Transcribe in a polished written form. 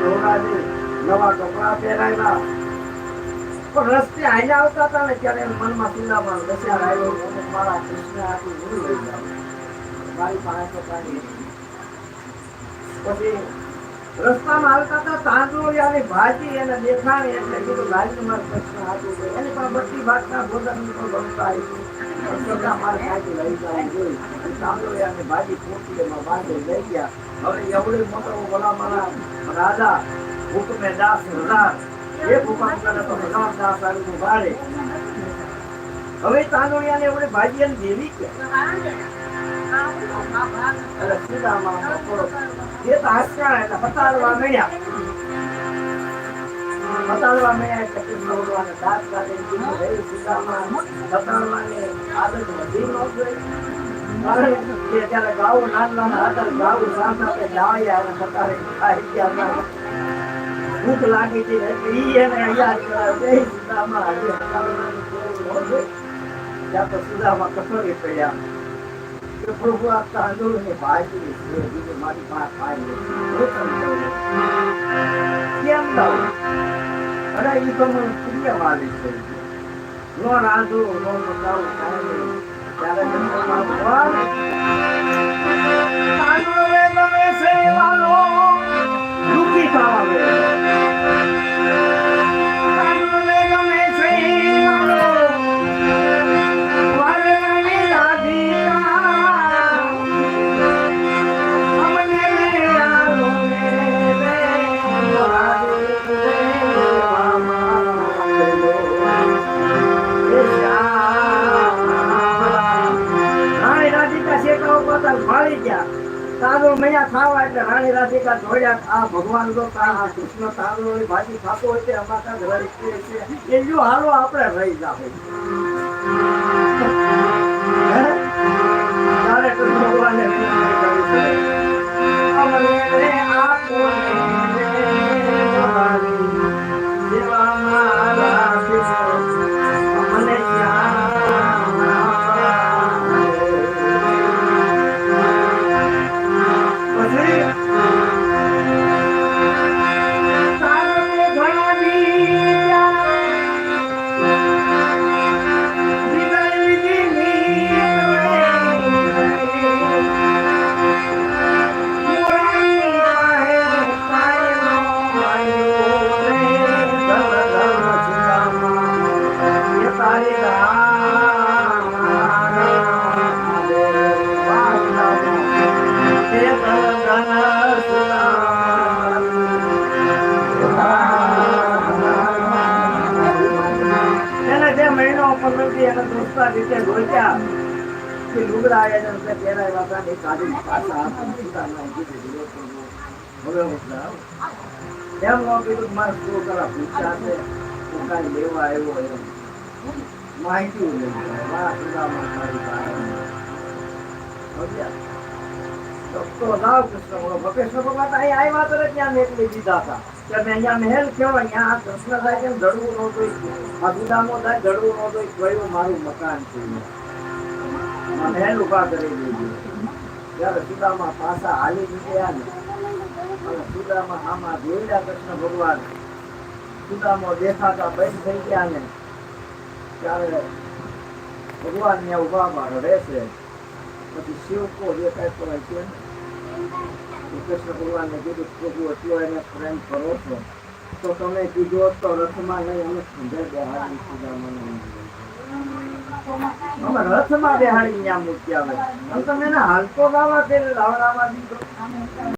ધોરાજી, નવા કપડા પહેરાવ્યા. પણ રસ્તે હાલ્યા આવતા હતા ને ત્યારે મનમાં સુદામા વિચાર આવ્યો કે મારા કૃષ્ણ આટલું ગુરુ લઈ જાવ, મારી પાસે તો કાંઈ નથી. પછી રસ્તામાં હાલતા હતા, તાંદુળિયાની ભાજી એને દેખાણી એટલે કીધું લાલજી મારું કૃષ્ણ આટલું છે. એની પણ બધી ભાતના ભોજન પણ બનતા આવ્યું. મારે કાંઈ લઈ જવું જોઈએ. તાંદુળિયાની ભાજી પોતી એમાં બાંધી લઈ ગયા. હવે એવડી મોટો બોલા મારા રાજા હુકમે દાસ હજાર એક હુકમ કરે તો હજાર દાસ આવીને બારે. હવે તાંદુળિયાને એવડી ભાજી એની દેવી કે એટલે સુદામા એ તો હાસ્યા એટલે બતાડવા મળ્યા એટલે કૃષ્ણ ભગવાને દાંત કાઢીને કીધું, હે સુદામા, બતાડવાની આદત વધી ન જોઈ. કારણ કે ત્યારે ગાવું નાના હતા, ગાવું સાંભળે જાવ્યા અને બતાડે ખાઈ ગયા. ભૂખ લાગી હતી એટલે ઈ એને યાદ કરાવ્યો, હે સુદામા, હજી બતાડવાની જરૂર ન જોઈ. ત્યાં તો સુદામા કસોરી પડ્યા કે પ્રભુ આ તાંદુળની ભાજી છે, મારી પાસે ખાઈ કેમ દઉં? અરે ઈ તો મને પ્રિય વાલી છે, નો રાંધું નો બતાવું કાંઈ નહીં. ત્યારે ભગવાન તાંદુળે ગમે છે વાલો દુઃખી થવા તાંદુળે ગમે છે વાલો તાંદુળ મૈયા ખાવા એટલે રાણી રાધિકા દોડ્યા. આ ભગવાન જો આ કૃષ્ણ તાંદુળની ભાજી ખાતો હોય તે અમારા ઘર છે એ જો હાલો આપણે રહી જાવ. ત્યારે કૃષ્ણ ભગવાને માહિતી કૃષ્ણ ભગવાન અહીં આવ્યા તરત ત્યાં મેકલી દીધા હતા કે મેં અહીંયા મહેલ કેવો અહીંયા કૃષ્ણ થાય કેમ જડવું નહોતું, આ સુદામો થાય જડવું નહોતું, કયું મારું મકાન છે, મહેલ ઉભા કરી દીધું. જયારે સુદામા પાછા હાલી નીકળ્યા ને સુદામા આમાં જોયા કૃષ્ણ ભગવાન, સુદામો દેખાતા બંધ થઈ ગયા ને ત્યારે ભગવાન ત્યાં ઉભા રહેશે. પછી શિવકો દેખાય તો કૃષ્ણ ભગવાન ને કીધું, પ્રભુ એટલો એને પ્રેમ કરો છો તો તમે કીધું તો રથમાં નહીં અમે સુંદર બેહાડી સુદામાને અમે રથમાં બેહાડી ત્યાં મૂક્યા. તમે એને હાલતો ગાવા કે લાવડામાં દીધો.